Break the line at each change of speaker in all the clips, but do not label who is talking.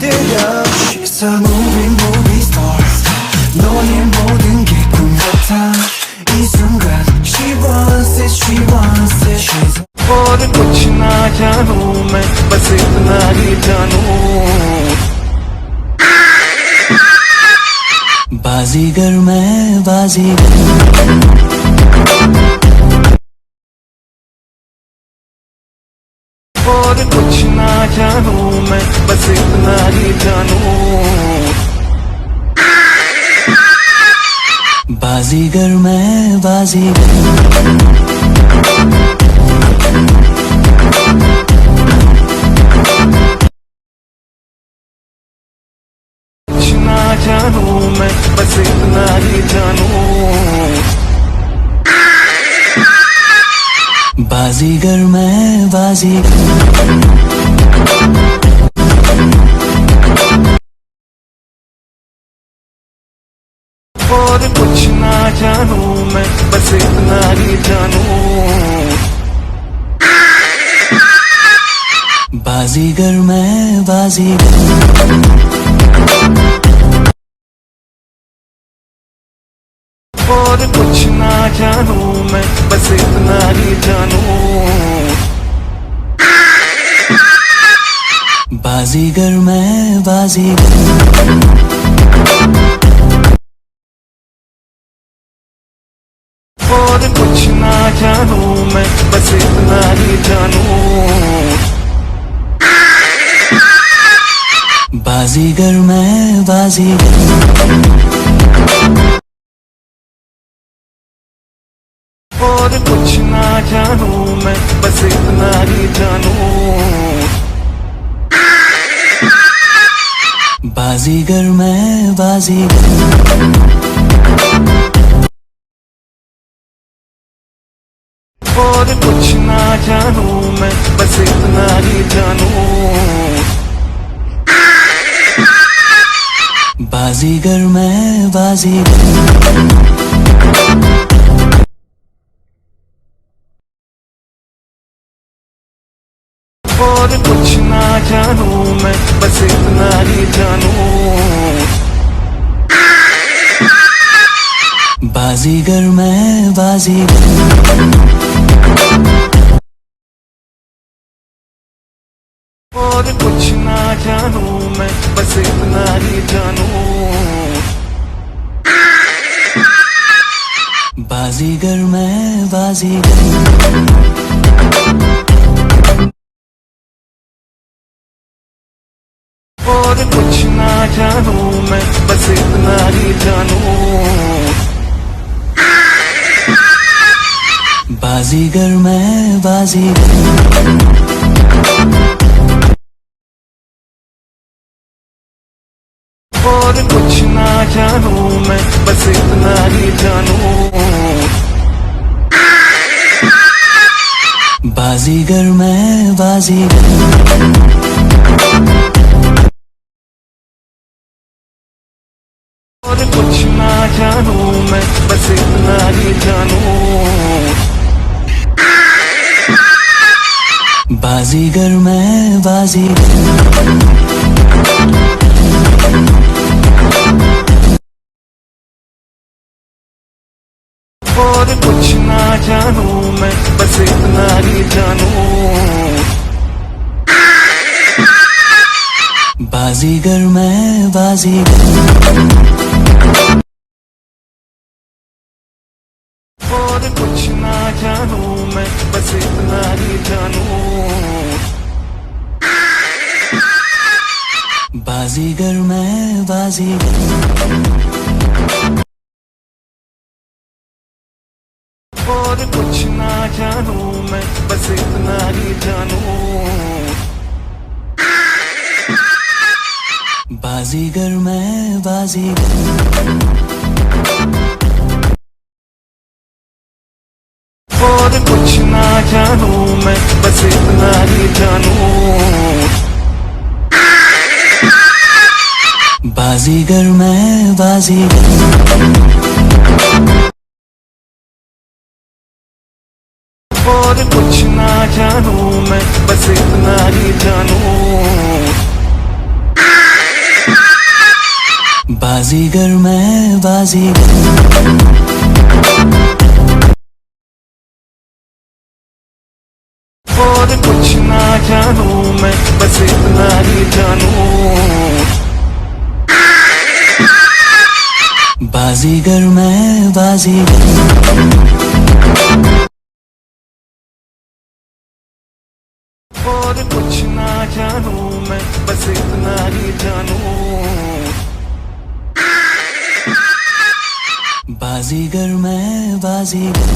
들려 She's a moving movie star 너의 모든 게 꿈 같아 이 순간 She wants it, she wants it She's
और कुछ ना जानूं मैं बस इतना ही जानूं
बाजीगर मैं बाजीगर
और कुछ ना जानूं मैं बस इतना ही जानूं
बाजीगर मैं बाजीगर
कुछ ना जानूं मैं बस इतना ही जानूं
बाजीगर मैं बाजीगर
और कुछ ना जानूं मैं बस इतना ही जानूं
बाजीगर मैं बाजीगर
और कुछ ना जानूं मैं बस इतना ही जानूं
बाजीगर मैं बाजीगर
और कुछ ना जानूं मैं बस इतना ही जानूं
बाजीगर मैं बाजीगर
और कुछ ना जानूं मैं बस इतना ही जानूं
बाजीगर मैं बाजीगर
और कुछ ना जानूं मैं बस इतना ही जानूं
बाजीगर मैं बाजीगर
और कुछ ना जानूं मैं बस इतना ही जानूं
बाजीगर मैं बाजीगर
और कुछ ना जानूं मैं बस इतना ही जानूं
बाजीगर मैं बाजीगर
और कुछ ना जानूं मैं बस इतना ही जानूं
बाजीगर मैं बाजीगर
और कुछ ना जानूं मैं बस इतना ही जानूं
बाजीगर मैं बाजीगर
और कुछ ना जानूं मैं बस इतना ही जानूं
बाजीगर मैं बाजीगर
और कुछ ना जानूं मैं बस इतना ही जानूं
बाजीगर मैं बाजीगर
और कुछ ना जानूं मैं बस इतना ही जानूं
बाजीगर मैं बाजीगर
और कुछ ना जानूं मैं बस इतना ही जानूं
बाजीगर मैं बाजीगर
और कुछ ना जानूं मैं बस इतना ही जानूं
बाजीगर मैं बाजीगर
और कुछ ना जानूं मैं बस इतना ही जानूं
बाजीगर मैं बाजीगर
और कुछ ना जानू मैं, बस इतना ही जानू।
बाजीगर मैं बाजीगर
और कुछ ना जानू मैं, बस इतना ही जानू।
बाजीगर मैं बाजीगर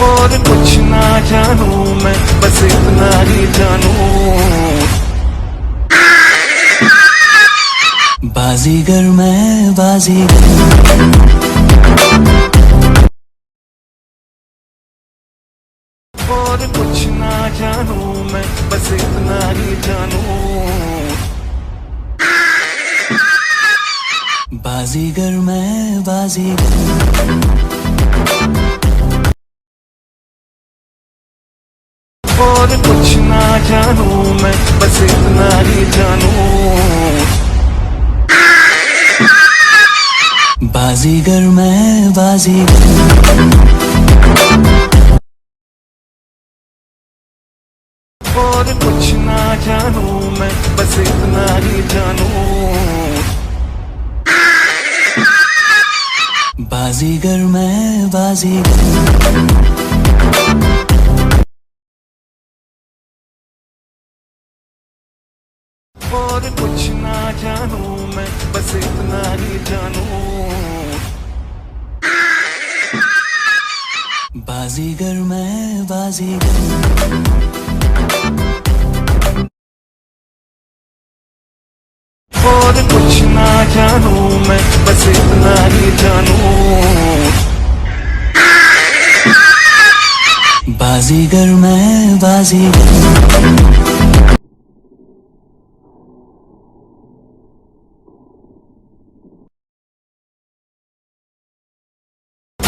और कुछ ना जानू मैं, बस इतना ही जानू।
बाजीगर मैं बाजीगर
और कुछ ना जानू मैं, बस इतना ही जानू।
बाजीगर मैं बाजीगर
और कुछ ना जानू मैं, बस इतना ही जानू।
बाजीगर मैं बाजीगर
और कुछ ना जानू मैं, बस इतना ही जानू।
बाजीगर मैं बाजीगर
और कुछ ना जानू मैं, बस इतना ही जानू।
बाजीगर मैं बाजीगर
और कुछ ना जानू मैं, बस इतना ही जानू।
बाजीगर मैं बाजीगर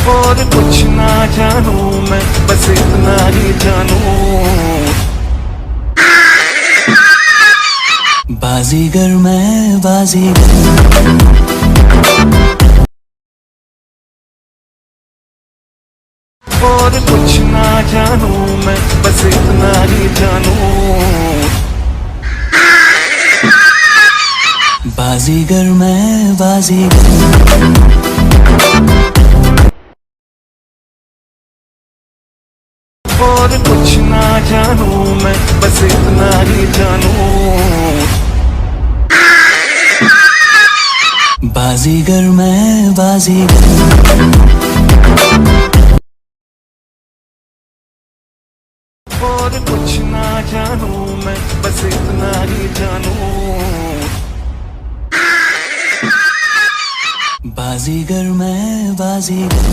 और कुछ ना जानू मैं, बस इतना ही जानू।
बाजीगर मैं बाजीगर
और कुछ ना जानू मैं, बस इतना ही जानू।
बाजीगर मैं बाजीगर
और कुछ ना जानू मैं, बस इतना ही जानू।
बाजीगर मैं बाजीगर
और कुछ ना जानू मैं, बस इतना ही जानू।
बाजीगर मैं बाजीगर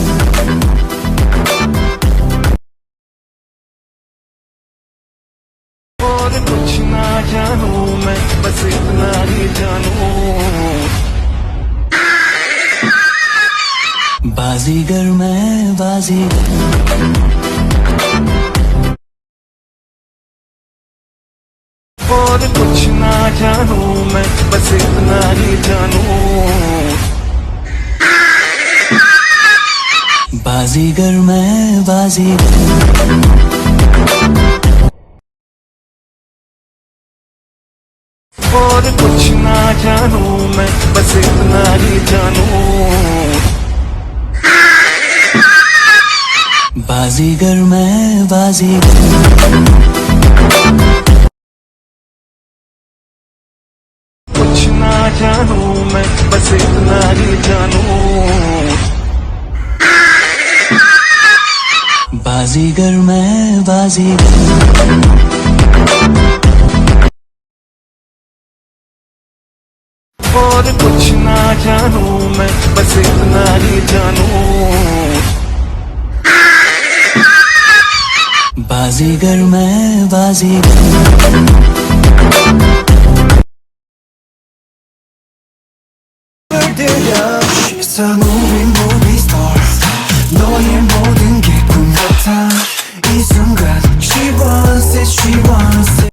और कुछ ना जानू मैं, बस इतना ही जानू।
बाजीगर मैं बाजीगर
और कुछ ना जानू मैं, बस इतना ही जानू।
बाजीगर मैं बाजीगर
और कुछ ना जानू मैं, बस इतना ही जानू।
बाजीगर मैं बाजीगर
कुछ ना जानू मैं, बस इतना ही जानू।
बाजीगर मैं बाजीगर
और कुछ ना जानू मैं, बस इतना ही जानू।
बाजीगर मैं बाजीगर
She's a movie star 너의 모든 게 꿈 같아 이 순간 She wants it, she wants